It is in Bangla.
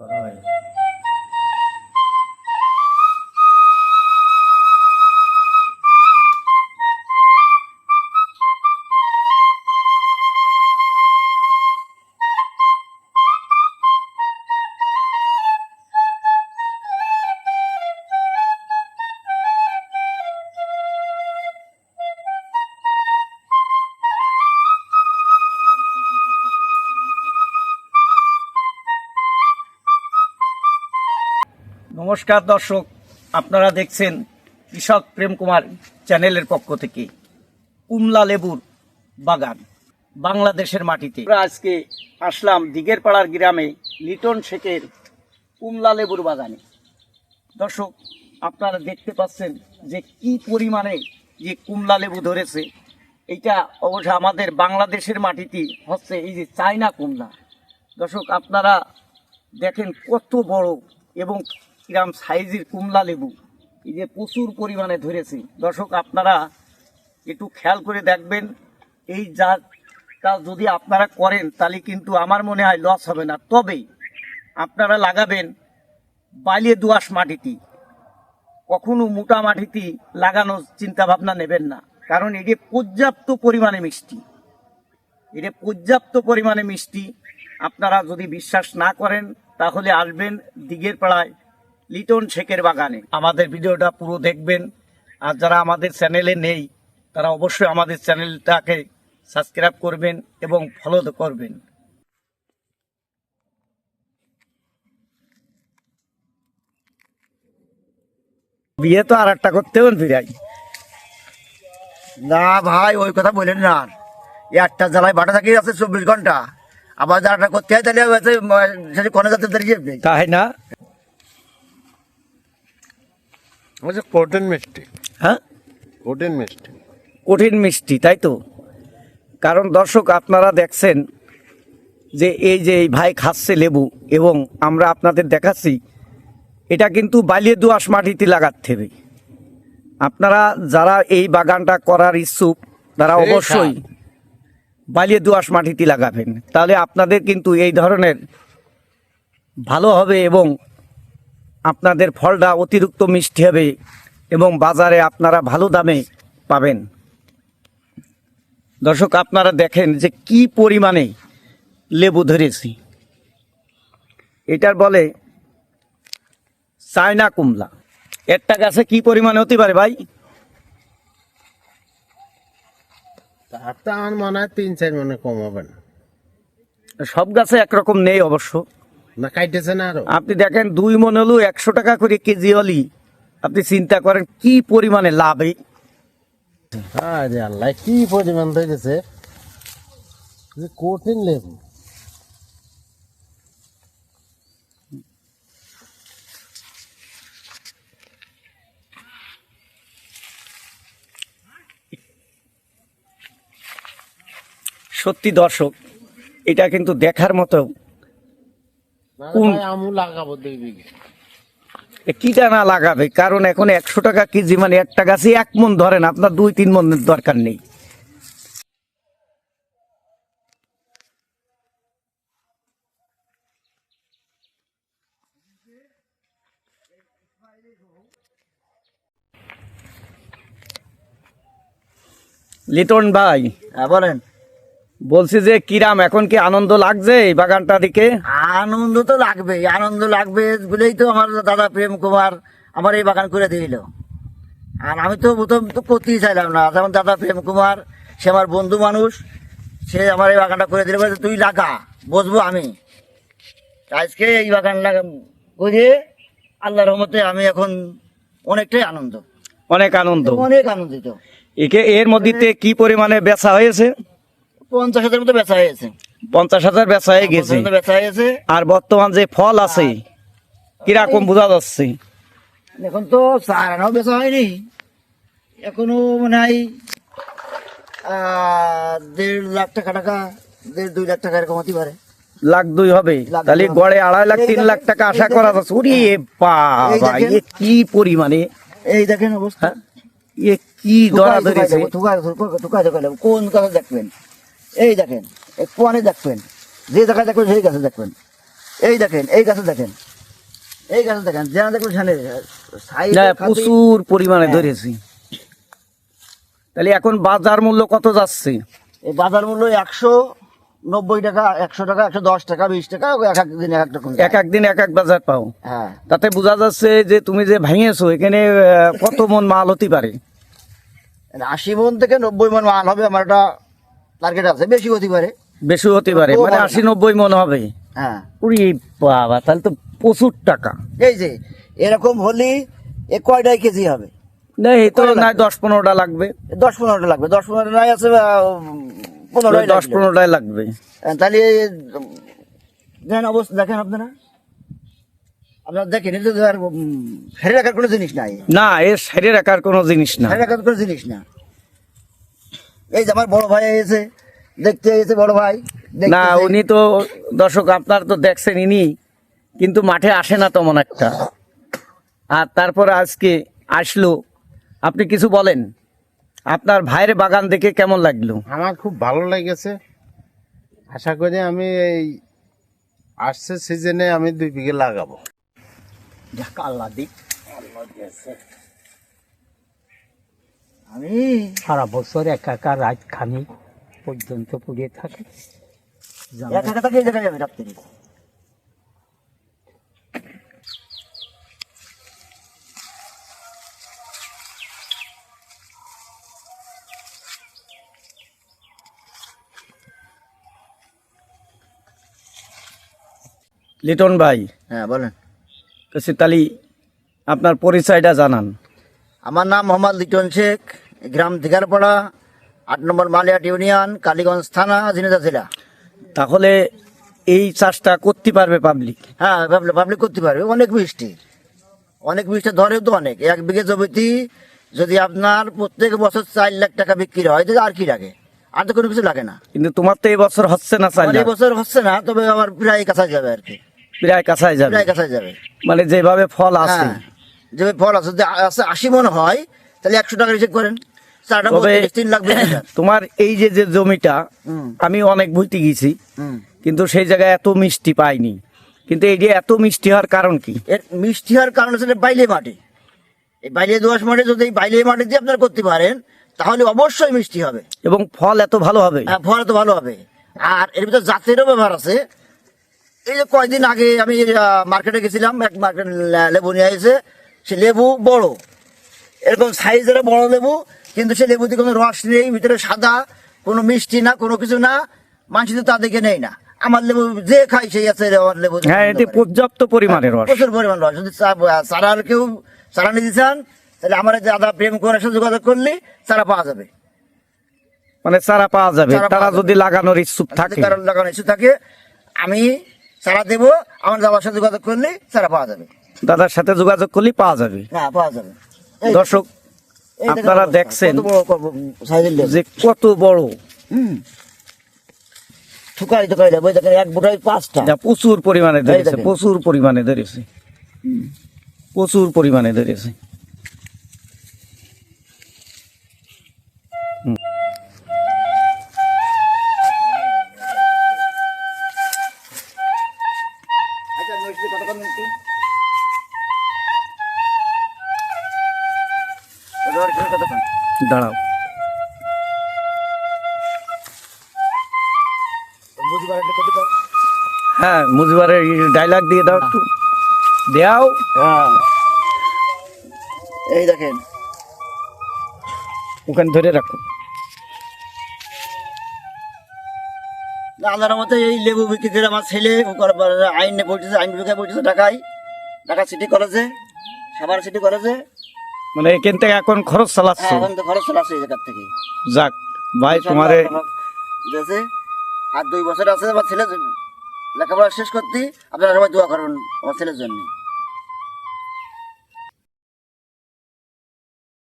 করা হয়। নমস্কার দর্শক, আপনারা দেখছেন কৃষক প্রেম কুমার চ্যানেলের পক্ষ থেকে কুমলা লেবুর বাগান বাংলাদেশের মাটিতে। আমরা আজকে আসলাম দিঘের পাড়ার গ্রামে লিটন শেখের কুমলা লেবুর বাগানে। দর্শক, আপনারা দেখতে পাচ্ছেন যে কি পরিমাণে যে কুমলা লেবু ধরেছে। এইটা অবশ্য আমাদের বাংলাদেশের মাটিতে হচ্ছে এই যে চায়না কুমলা। দর্শক, আপনারা দেখেন কত বড় এবং কিরাম সাইজের কুমলা লেবু, এই যে প্রচুর পরিমাণে ধরেছে। দর্শক, আপনারা একটু খেয়াল করে দেখবেন, এই কাজ যদি আপনারা করেন তাহলে কিন্তু আমার মনে হয় লস হবে না। তবে আপনারা লাগাবেন বালিয়ে দোআঁশ মাটিতে, কখনো মোটা মাটিতে লাগানোর চিন্তা ভাবনা নেবেন না, কারণ এটি পর্যাপ্ত পরিমাণে মিষ্টি। এটা পর্যাপ্ত পরিমাণে মিষ্টি। আপনারা যদি বিশ্বাস না করেন তাহলে আসবেন দিঘের পাড়ায় লিটন শেখের বাগানে। আমাদের ভিডিওটা পুরো দেখবেন, আর যারা আমাদের চ্যানেলে নেই তারা অবশ্যই আমাদের চ্যানেলটাকে সাবস্ক্রাইব করবেন এবং ফলো করবেন। বিয়ে তো আর একটা করতে হন ফিরাই না ভাই, ওই কথা বলেন না। আর একটা জ্বালায় বাটা থাকি আছে 24 ঘন্টা, আবার যারা করতে হয় তাহলে সেটা কোনো যাতে দাঁড়িয়ে যাবে। তাই না? কঠিন মিষ্টি, হ্যাঁ, কঠিন মিষ্টি, কঠিন মিষ্টি, তাই তো। কারণ দর্শক, আপনারা দেখছেন যে এই যে এই ভাই খাচ্ছে লেবু, এবং আমরা আপনাদের দেখাচ্ছি এটা কিন্তু বালিয়ে দোআঁশ মাটিতে লাগাতে হবে। আপনারা যারা এই বাগানটা করার ইচ্ছুক তারা অবশ্যই বালিয়ে দোআঁশ মাটিতে লাগাবেন, তাহলে আপনাদের কিন্তু এই ধরনের ভালো হবে এবং আপনাদের ফলটা অতিরিক্ত মিষ্টি হবে এবং বাজারে আপনারা ভালো দামে পাবেন। দর্শক, আপনারা দেখেন যে কি পরিমাণে লেবু ধরেছি। এটার বলে চায়না কুমলা। একটা গাছে কি পরিমাণে হতে পারে ভাই? তার তো আমার মনে হয় 3-4 মনে কম হবে না। সব গাছে একরকম নেই অবশ্য। না কাইটেছে না আরো? আপনি দেখেন 2 মণ হলেও 100 টাকা করে কেজি হলি, আপনি চিন্তা করেন কি পরিমাণে লাভ। আরে আল্লাহ, কি পরিমাণ ধরেছে, যে কঠিন লেবু। সত্যি দর্শক, এটা কিন্তু দেখার মতো। আমু লাগাবো 2 বিঘে। কিটা না লাগাবে, কারণ এখন 100 টাকা কেজি, মানে একটা গাছে 1 মণ ধরেন, আপনার 2-3 মণের দরকার নেই। লিটন ভাই, হ্যাঁ বলেন। বলছি যে কিরাম, এখন কি আনন্দ লাগছে এই বাগানটা দিকে? আনন্দ তো লাগবে, আনন্দ লাগবে বলেই তো আমার দাদা প্রেম কুমার আমার এই বাগান করে দিল। আর আমি তো প্রথম তো করতেই চাইলাম না, যেমন দাদা প্রেম কুমার, সে আমার বন্ধু মানুষ, সে আমার এই বাগানটা করে দিল, বলছে তুই লাগা, বসবো আমি। আজকে এই বাগান করে আল্লাহর রহমতে আমি এখন অনেকটাই আনন্দ, অনেক আনন্দ, অনেক আনন্দিত। এর মধ্যে কি পরিমাণে বেচা হয়েছে? 50,000 মতো বেচা হয়েছে। 50,000 বেচা হয়ে গেছে। বেচা হয়েছে। আর বর্তমান যে ফল আছে কিরকম বোঝা যাচ্ছে? এখন তো 4 আনাও বেচা হয়নি, এখনো মনে হয় 1.5 লাখ টাকা, 1.5-2 লাখ টাকা এরকম হতে পারে। 1,2 লাখ হবে, তাহলে গড়ে 2.5 লাখ 3 লাখ টাকা আশা করা যাচ্ছে। ওরে বাবা, এ কি পরিমাণে! এই দেখেন অবস্থা, এ কি ধরা ধরেছে! কোন গাছে দেখবেন, এই দেখেন, কোয়ানে দেখবেন, যে জায়গায় দেখবেন সেই গাছে দেখবেন। এই দেখেন, এই গাছে দেখেন, এই গাছে দেখেন, যেন দেখুন সেখানে সাইজে না, খাতি- প্রচুর পরিমাণে হ্যাঁ। ধরেছি। তাহলে এখন বাজার মূল্য কত যাচ্ছে? এই বাজার মূল্য 190 টাকা, 100 টাকা, 110 টাকা, 20 টাকা, এক এক দিন এক এক রকম। এক এক দিন এক এক বাজার পাও। হ্যাঁ, তাতে বোঝা যাচ্ছে যে তুমি যে ভাঙিয়েছো এখানে কত মন মাল হতে পারে? 80 মন থেকে 90 মন মাল হবে, আমার একটা টার্গেট আছে, বেশি হতে পারে। বেশি হতে পারে, মানে 80-90 মন হবে। হ্যাঁ, উরি বাবা, তাহলে তো প্রচুর টাকা। এই যে এরকম হলে এ কয়টাই কেজি হবে? না, এই তো কয়টা না লাগবে? 10-15টা লাগবে। 10-15টা লাগবে, 10-15টা নাই আছে 15টাই 10-15টাই লাগবে। তাহলে দেখেন অবস্থা, দেখেন আপনারা দেখেন, এটা তো আর ফেরে রাখার কোনো জিনিস নাই, না, এর সাইডে রাখার কোনো জিনিস না। ফেরে রাখার কোনো জিনিস না। এই যে আমার বড় ভাই এসে দেখতে এসে, বড় ভাই দেখতে না, এসে- উনি তো দর্শক আপনার তো দেখছেন, ইনি কিন্তু মাঠে আসে না তেমন একটা। আর তারপরে আজকে আসলো, আপনি কিছু বলেন, আপনার ভাইয়ের বাগান দেখে কেমন লাগলো? আমার খুব ভালো লেগেছে। আশা করি আমি এই আসছে সিজনে আমি 2 বিঘে লাগাবো। আল্লাহ দিক। আমি সারা বছর একাকার রাত খানি পর্যন্ত পড়ে থাকে। একা একা তাকে দেখা যাবে রাত্রে। লিটন ভাই, হ্যাঁ বলেন। তাহলে আপনার পরিচয়টা জানান। আমার নাম মোহাম্মদ লিটন শেখ, গ্রাম দিগারপাড়া, 8 নম্বর মালিয়াট ইউনিয়ন, কালীগঞ্জ থানা, ঝিনাইদহ জেলা। তাহলে এই চাষটা করতে পারবে পাবলিক? হ্যাঁ, পাবলিক করতে পারবে। অনেক মিষ্টি, অনেক মিষ্টি ধরে তো অনেক। 1 বিঘে জমিতে যদি আপনার প্রত্যেক বছর 4 লাখ টাকা বিক্রি হয়, তাহলে আর কি লাগে? আর তো কোনো কিছু লাগে না। কিন্তু তোমার তো এই বছর হচ্ছে না, আমার এই বছর হচ্ছে না, তবে আমার প্রায় কাছাই যাবে আর কি, প্রায় কাছায় যাবে। প্রায় কাছাই যাবে। মানে যেভাবে ফল আছে। হ্যাঁ, যে ফল আছে, যদি আছে 80 মন হয়, তাহলে 100 টাকা হিসেব করেন, 4টা তবে 3 লাখ 20 হাজার। তোমার এই যে যে জমিটা, হুম। আমি অনেক বইতে গেছি, হুম। কিন্তু সেই জায়গায় এত মিষ্টি পাইনি। কিন্তু এই যে এত মিষ্টি হওয়ার কারণ কি? এর মিষ্টি হওয়ার কারণ হচ্ছে বাইলে মাটি। এই বাইলে দোআঁশ মাটি, যদি এই বাইলে মাটি দিয়ে আপনারা করতে পারেন, তাহলে অবশ্যই মিষ্টি হবে এবং ফল এত ভালো হবে। হ্যাঁ, ফল তো ভালো হবে। আর এর ভিতরে জাতেরও ব্যবহার আছে। এই যে কয়দিন আগে আমি মার্কেটে গেছিলাম, এক মার্কেট লেবু নিয়ে এসে, সে লেবু বড়, এরকম সাইজের বড় লেবু, কিন্তু সে লেবুতে কোনো রস নেই, ভিতরে সাদা, কোনো মিষ্টি না, কোনো কিছু না। মানুষ তো তা দেখে নেই না। আমার লেবু যে খাই সেই আছে আমার লেবু। হ্যাঁ, এতে পর্যাপ্ত পরিমাণে রস। প্রচুর পরিমাণ রস। যদি চারার কেউ চারা নিতে চান, তাহলে আমার দাদা প্রেম করে সাথে যোগাযোগ করলে চারা পাওয়া যাবে। মানে চারা পাওয়া যাবে, চারা তারা পাওয়া যদি লাগানোর ইচ্ছুক যদি থাকে। কারোর লাগানো ইস্যু থাকে, আমি চারা দেবো, আমার দাদার সাথে যোগাযোগ করলে চারা পাওয়া যাবে। দাদার সাথে যোগাযোগ করলে পাওয়া যাবে। হ্যাঁ, পাওয়া যাবে। এই- দর্শক, এই দেখেন আপনারা অবস্থা, দেখছেন কত বড় সাইজের লেবু। যে কত বড়। ঠুকাই ঠুকাই লেবু, এই দেখেন, এক বুটাই 5টা। যা প্রচুর পরিমাণে ধরেছে, দেখেন। প্রচুর পরিমাণে ধরেছে, প্রচুর পরিমাণে ধরেছে। আচ্ছা, মিষ্টি কতক্ষণ মিষ্টি? ওটা আর কি কতক্ষণ? দাঁড়াও, বুঝবার একটা কতক্ষণ? হ্যাঁ, মুজিবারের ডায়লগ দিয়ে দাও একটু, দেও। হ্যাঁ, এই দেখেন, ওখানে ধরে রাখো। আল্লাহর মতে এই লেবু বিক্রি করে আমার ছেলে আইনে পড়তেছে, আইন বিভাগে পড়তেছে ঢাকায়, ঢাকা সিটি কলেজে, সাভার সিটি কলেজে। মানে এখান থেকে এখন খরচ চালাচ্ছ। হ্যাঁ, এখন তো খরচ চলে আসছে এই জায়গার থেকে। যাক ভাই, তোমারে দিয়েছে। আর 2 বছর আছে আমার ছেলে লেখাপড়া শেষ করতে। আপনারা সবাই দোয়া করবেন আমার ছেলের জন্য।